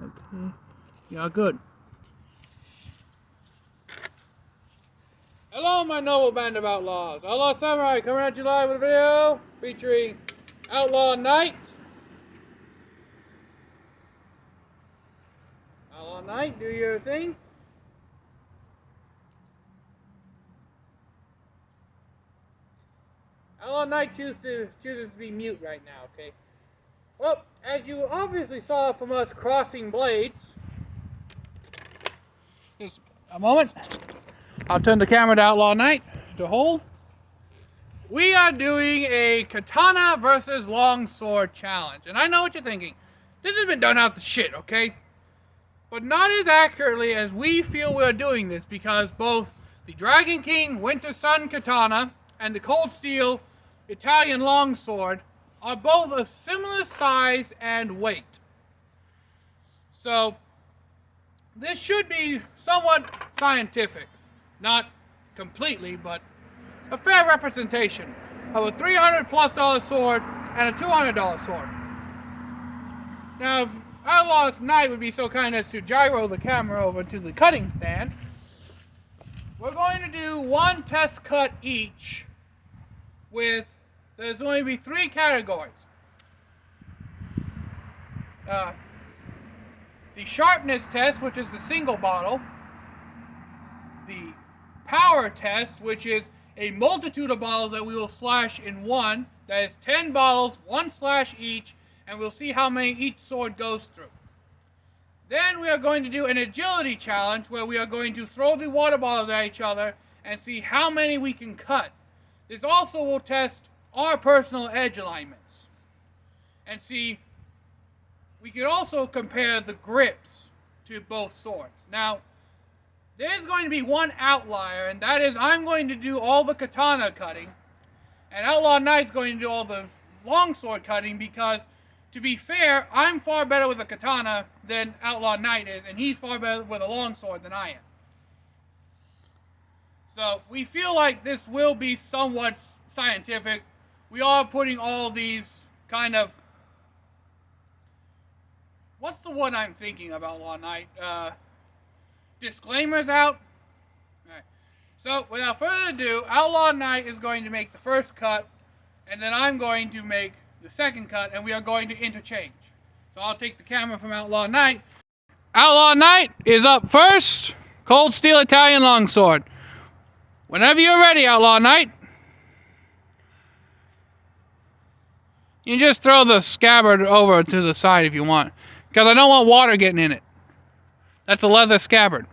Okay. Yeah, good. Hello, my noble band of outlaws. Outlaw Samurai coming at you live with a video featuring Outlaw Knight. Outlaw Knight, do your thing. Outlaw Knight chooses to be mute right now, okay? Well, as you obviously saw from us crossing blades, just a moment. I'll turn the camera to Outlaw Knight to hold. We are doing a katana versus longsword challenge. And I know what you're thinking. This has been done out the shit, okay? But not as accurately as we feel we're doing this, because both the Dragon King Winter Sun katana and the Cold Steel Italian longsword are both of similar size and weight. So this should be somewhat scientific. Not completely, but a fair representation of a $300+ sword and a $200 sword. Now, if Outlaw Knight would be so kind as to gyro the camera over to the cutting stand, we're going to do one test cut each with, there's going to be 3 categories. The sharpness test, which is the single bottle. The power test, which is a multitude of bottles that we will slash in one. That is 10 bottles, 1 slash each, and we'll see how many each sword goes through. Then we are going to do an agility challenge where we are going to throw the water bottles at each other and see how many we can cut. This also will test our personal edge alignments. And see, we can also compare the grips to both swords. Now, there's going to be one outlier, and that is I'm going to do all the katana cutting, and Outlaw Knight's going to do all the longsword cutting, because, to be fair, I'm far better with a katana than Outlaw Knight is, and he's far better with a longsword than I am. So, we feel like this will be somewhat scientific. We are putting all these kind of... What's the one I'm thinking of, Outlaw Knight? Disclaimers out. Alright. So, without further ado, Outlaw Knight is going to make the first cut, and then I'm going to make the second cut, and we are going to interchange. So I'll take the camera from Outlaw Knight. Outlaw Knight is up first. Cold Steel Italian longsword. Whenever you're ready, Outlaw Knight. You can just throw the scabbard over to the side if you want, because I don't want water getting in it. That's a leather scabbard.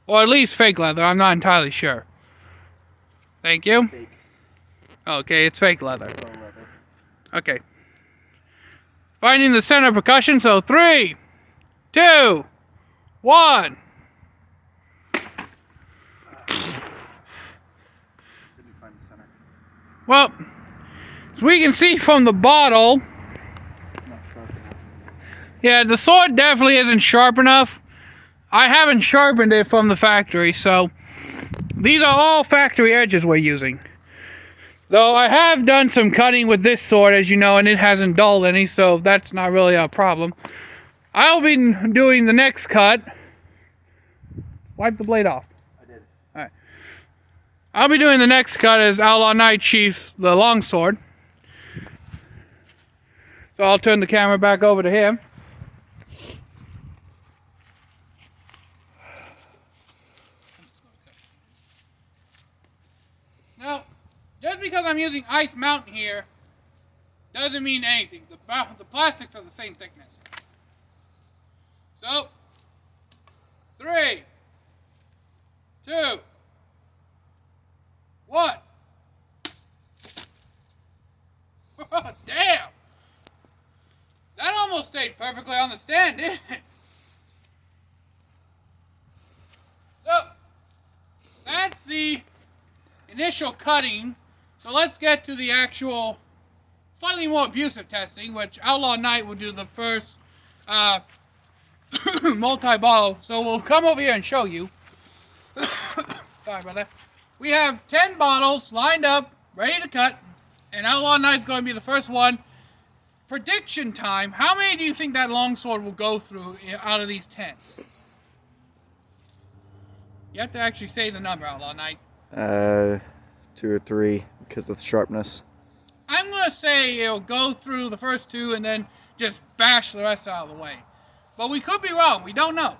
Or at least fake leather, I'm not entirely sure. Thank you. Fake. Okay, it's fake leather. Okay. Finding the center of percussion, so 3, 2, 1. Didn't find the center. Well, as we can see from the bottle, yeah, the sword definitely isn't sharp enough. I haven't sharpened it from the factory, so these are all factory edges we're using. Though I have done some cutting with this sword, as you know, and it hasn't dulled any, so that's not really a problem. I'll be doing the next cut. Wipe the blade off. I did. Alright. I'll be doing the next cut as Outlaw Knight sheaths the longsword. So I'll turn the camera back over to him. Now, just because I'm using Ice Mountain here doesn't mean anything. The plastics are the same thickness. So, 3, 2, 1. Damn! That almost stayed perfectly on the stand, didn't it? So, that's the initial cutting. So let's get to the actual slightly more abusive testing, which Outlaw Knight will do the first multi-bottle. So we'll come over here and show you. Sorry about that. We have 10 bottles lined up, ready to cut, and Outlaw Knight's going to be the first one. prediction time. How many do you think that longsword will go through out of these 10? You have to actually say the number, Outlaw Knight. 2 or 3 because of the sharpness. I'm going to say it'll go through the first 2 and then just bash the rest out of the way. But we could be wrong. We don't know.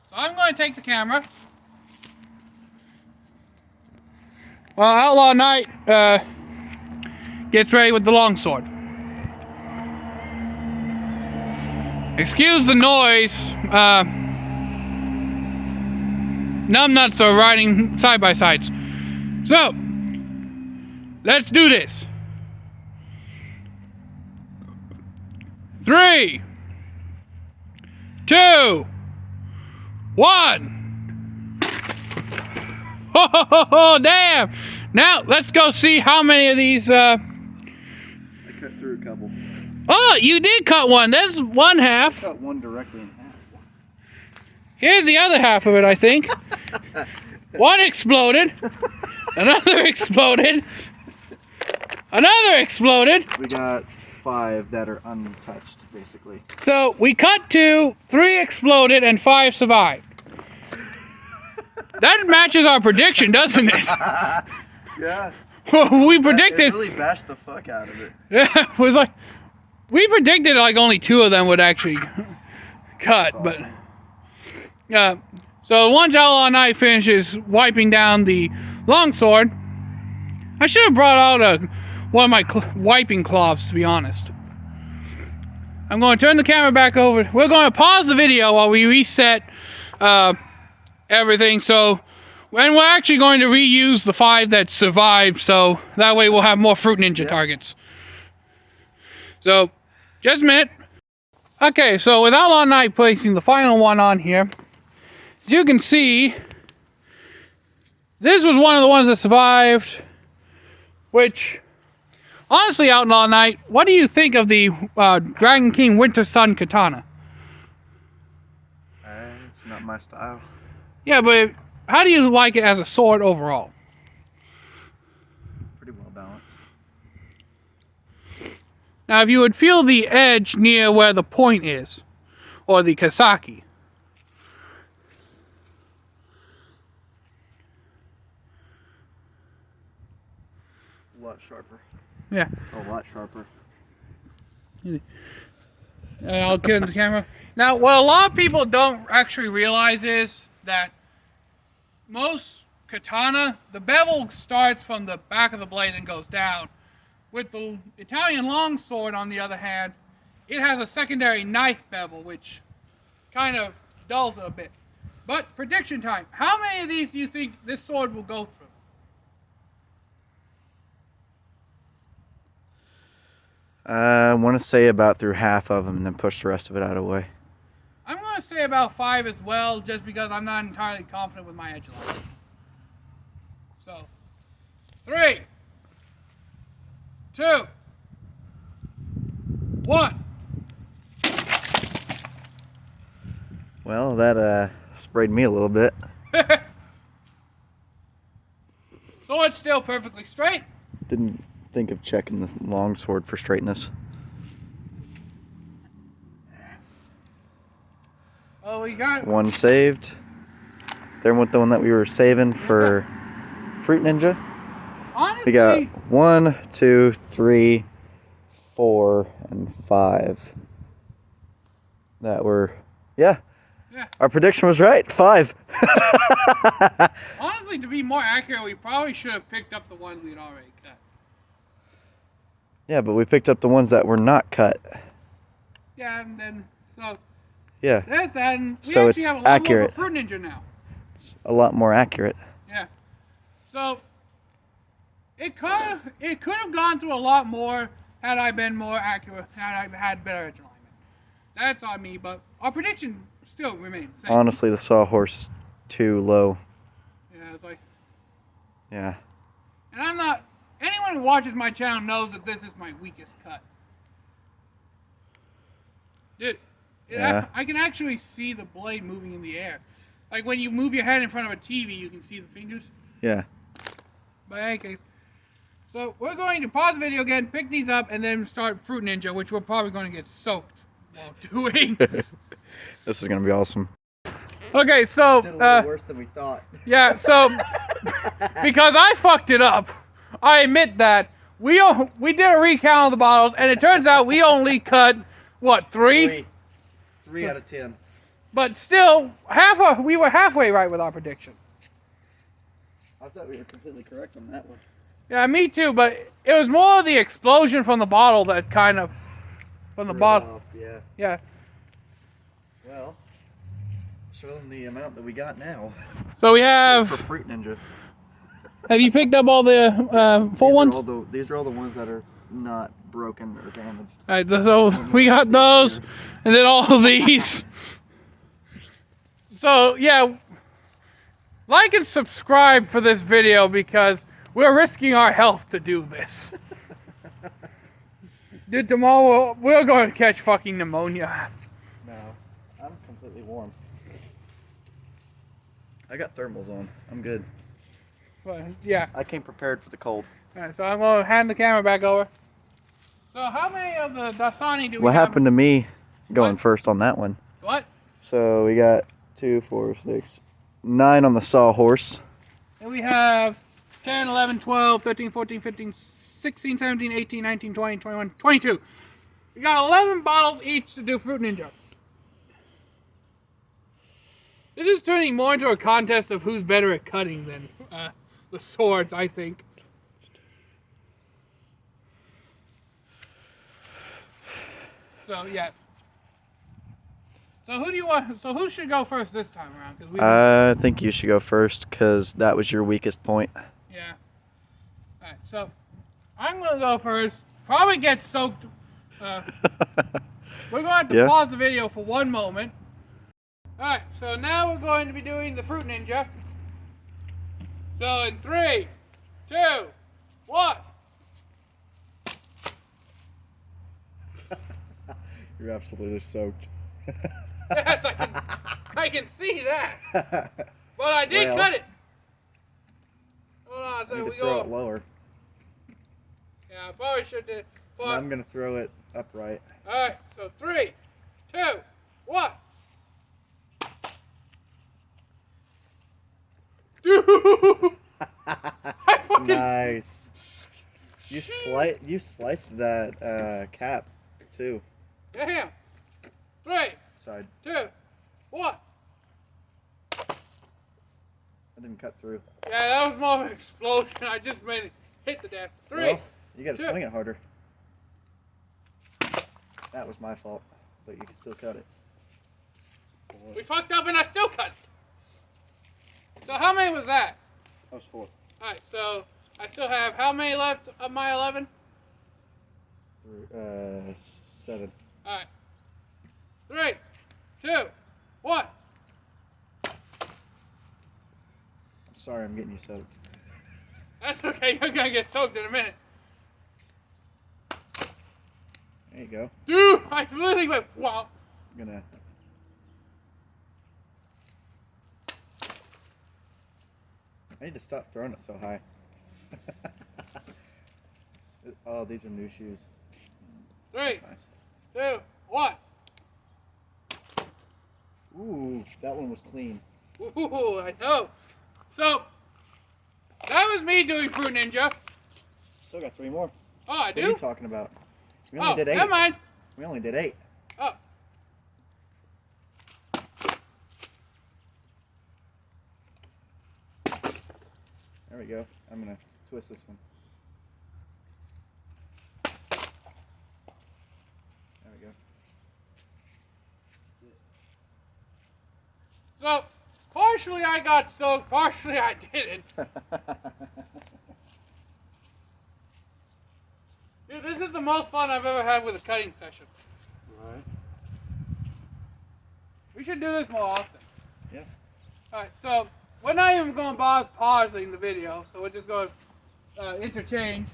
So I'm going to take the camera. Well, Outlaw Knight gets ready with the longsword. Excuse the noise. Numbnuts are riding side by sides. So, let's do this. 3, 2, 1. Oh, damn! Now let's go see how many of these. I cut through a couple. Oh, you did cut one. That's one half. I cut one directly in half. Here's the other half of it, I think. One exploded. Another exploded. Another exploded. We got 5 that are untouched, basically. So we cut 2, 3 exploded, and 5 survived. That matches our prediction, doesn't it? Yeah. We predicted. It really bashed the fuck out of it. Yeah, it was like we predicted like only 2 of them would actually cut, Awesome. but so once Outlaw Knight finishes wiping down the longsword, I should have brought out one of my wiping cloths, to be honest. I'm going to turn the camera back over. We're going to pause the video while we reset everything. So, and we're actually going to reuse the 5 that survived, so that way we'll have more Fruit Ninja targets. So, just a minute. Okay, so with Outlaw Knight placing the final one on here, as you can see, this was one of the ones that survived, which, honestly, Outlaw Knight, what do you think of the Dragon King Winter Sun katana? It's not my style. Yeah, but how do you like it as a sword overall? Pretty well balanced. Now, if you would feel the edge near where the point is, or the kasaki. A lot sharper. Yeah. A lot sharper. And I'll get in the camera. Now, what a lot of people don't actually realize is that most katana, the bevel starts from the back of the blade and goes down. With the Italian longsword, on the other hand, it has a secondary knife bevel, which kind of dulls it a bit. But prediction time. How many of these do you think this sword will go through? I want to say about through half of them and then push the rest of it out of the way. I'm going to say about 5 as well, just because I'm not entirely confident with my edge line. So, 3, 2, 1. Well, that sprayed me a little bit. Sword's still perfectly straight. Didn't think of checking this longsword for straightness. Oh, we got One saved. There went the one that we were saving for Fruit Ninja. honestly. We got 1, 2, 3, 4, and 5. That were, yeah. Our prediction was right. 5. Honestly, to be more accurate, we probably should have picked up the ones we'd already cut. Yeah, but we picked up the ones that were not cut. Yeah, and then so Yeah. there's that. And we So actually it's have a level accurate. of Fruit Ninja now. It's a lot more accurate. Yeah. So it could have gone through a lot more had I been more accurate, had I had better edge alignment. That's on me, but our prediction still remains the same. Honestly, the sawhorse is too low. Yeah, it's like, Yeah. and I'm not. Anyone who watches my channel knows that this is my weakest cut. Dude, Yeah. I can actually see the blade moving in the air. Like when you move your head in front of a TV, you can see the fingers. Yeah. But in any case, So we're going to pause the video again, pick these up, and then start Fruit Ninja, which we're probably going to get soaked while doing. This is gonna be awesome. Okay, so Did a little worse than we thought. yeah, so because I fucked it up, I admit that we did a recount of the bottles, and it turns out we only cut what, 3? 3 out of 10. But still, we were halfway right with our prediction. I thought we were completely correct on that one. Yeah, me too, but it was more the explosion from the bottle that kind of... From the bottle. Yeah. Yeah. Well, show them the amount that we got now. So we have... For Fruit Ninja. Have you picked up all the full ones? These are all the ones that are not broken or damaged. Alright, so we got those, and then all of these. So, yeah. Like and subscribe for this video because we're risking our health to do this. Dude, tomorrow we're going to catch fucking pneumonia. No, I'm completely warm. I got thermals on. I'm good. But, yeah. I came prepared for the cold. Alright, so I'm going to hand the camera back over. So how many of the Dasani do we have? What happened to me going first on that one? What? So we got 2, 4, 6, 9 on the sawhorse. And we have 10, 11, 12, 13, 14, 15, 16, 17, 18, 19, 20, 21, 22. We got 11 bottles each to do Fruit Ninja. This is turning more into a contest of who's better at cutting than the swords, I think. So, yeah. So who do you want? So who should go first this time around? 'Cause I think you should go first because that was your weakest point. Yeah. All right. So I'm gonna go first. Probably get soaked. We're gonna have to pause the video for one moment. All right. So now we're going to be doing the Fruit Ninja. So in 3, 2, 1. You're absolutely soaked. Yes, I can see that. But I did cut it. Hold on, so we throw go. it lower. Yeah, I probably should do. No, I'm gonna throw it upright. All right, so 3, 2, 1. Dude, I fucking nice. You sliced that cap too. Damn. 3, Side. 2, 1. I didn't cut through. Yeah, that was more of an explosion. I just made it hit the damn. 3. Well, you gotta 2. swing it harder. That was my fault, but you can still cut it. We fucked up and I still cut it. So how many was that? That was 4. Alright, so I still have how many left of my 11? 7. Alright. 3, 2, 1. I'm sorry, I'm getting you soaked. That's okay, you're gonna get soaked in a minute. There you go. Dude, I literally went wow. I'm gonna. I need to stop throwing it so high. Oh, these are new shoes. 3, That's nice. 2, 1. Ooh, that one was clean. Ooh, I know. So, that was me doing Fruit Ninja. Still got 3 more. Oh, I do? What are you talking about? We only did 8. Never mind. We only did 8. Oh. There we go. I'm gonna twist this one. There we go. So, partially I got soaked, partially I didn't. Dude, this is the most fun I've ever had with a cutting session. Right. We should do this more often. Yeah. Alright, so we're not even going to bother pausing the video, so we're just going to interchange.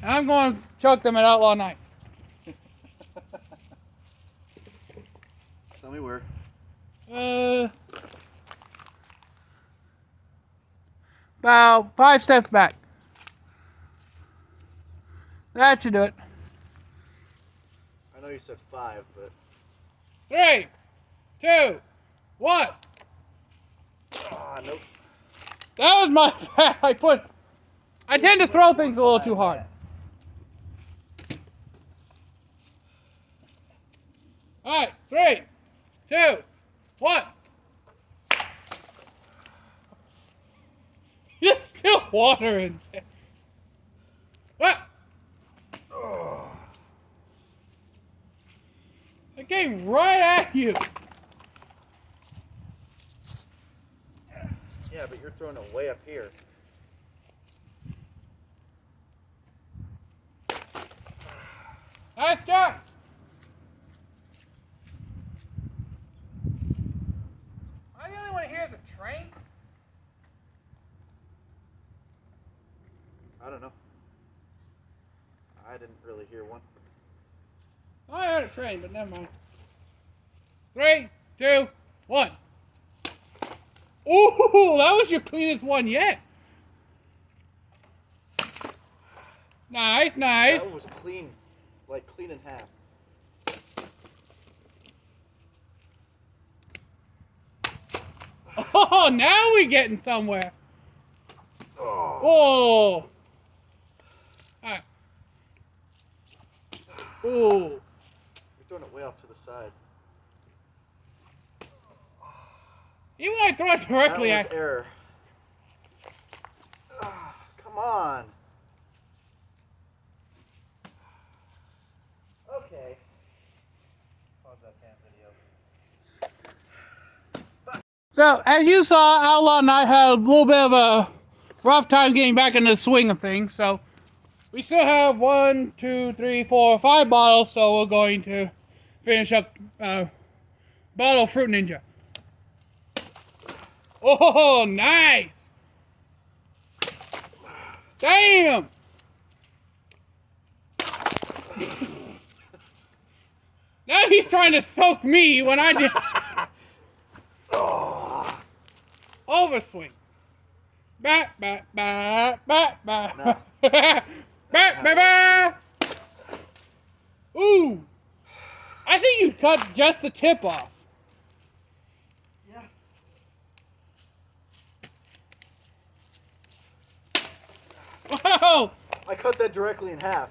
And I'm going to chuck them at Outlaw Night. Tell me where. About 5 steps back. That should do it. I know you said 5, but 3, 2, 1. Nope. That was my bad. I tend to throw things a little too hard. All right, 3, 2, 1. There's still water in there. What? It came right at you. Yeah, but you're throwing it way up here. Nice job. Am I the only one who hears a train? I don't know. I didn't really hear one. I heard a train, but never mind. 3, 2, 1. Ooh, that was your cleanest one yet. Nice, nice. That was clean, like clean in half. Oh, now we're getting somewhere. Oh. Alright. Ooh. You're throwing it way off to the side. You want to throw it directly that at... was error. Come on. Okay. Pause that damn video. So, as you saw, Outlaw and I had a little bit of a rough time getting back into the swing of things. So, we still have 1, 2, 3, 4, 5 bottles. So, we're going to finish up bottle of Fruit Ninja. Oh, nice! Damn! Now he's trying to soak me when I did. Overswing. Bat, bat, bat, bat, bat. No. Bat, bat, bat. Ooh. I think you cut just the tip off. Yeah. Wow. I cut that directly in half.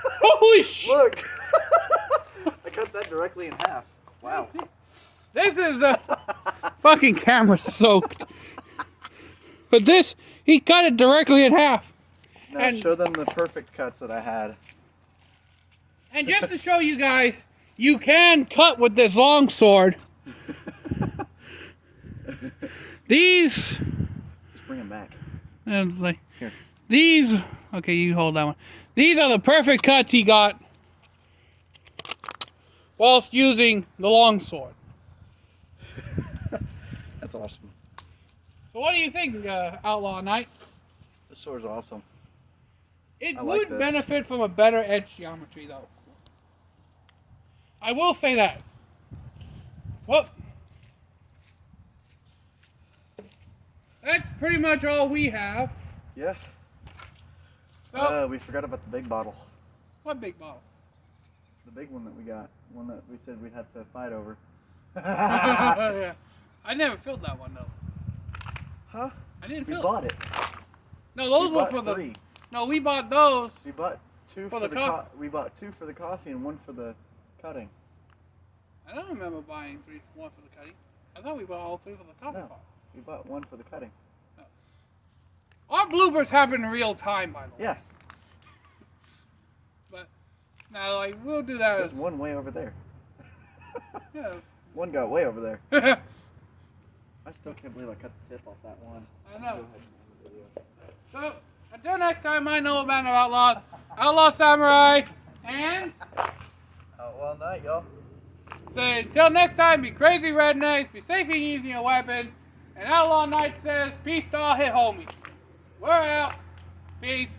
Holy shit. Look. I cut that directly in half. Wow. This is a fucking camera soaked. But this, he cut it directly in half. Now And- show them the perfect cuts that I had. And just to show you guys, you can cut with this long sword. These, Just bring them back. like, Here. these, okay, you hold that one. These are the perfect cuts he got whilst using the long sword. That's awesome. So what do you think, Outlaw Knight? This sword's awesome. It I would like this. benefit from a better edge geometry, though. I will say that. Well, that's pretty much all we have. Yeah. So, We forgot about the big bottle. what big bottle? The big one that we got. One that we said we'd have to fight over. Yeah. I never filled that one, though. Huh? I didn't We fill bought it. it. No, those We were bought for the... 3. No, we bought those. We bought 2 For for the the coffee. we bought 2 for the coffee and 1 for the cutting. I don't remember buying one for the cutting. I thought we bought all 3 for the coffee No. pot. We bought 1 for the cutting. Our bloopers happen in real time, by the way. Yeah. But, now, like, we'll do that There's as... one way over there. Yeah. One got way over there. I still can't believe I cut the tip off that one. I know. So, until next time, I know about Outlaws, Outlaw Samurai, and Outlaw Night, y'all. say, until next time, be crazy rednecks, be safe in using your weapons, and Outlaw Knight says, peace to all hit homies. We're out. Peace.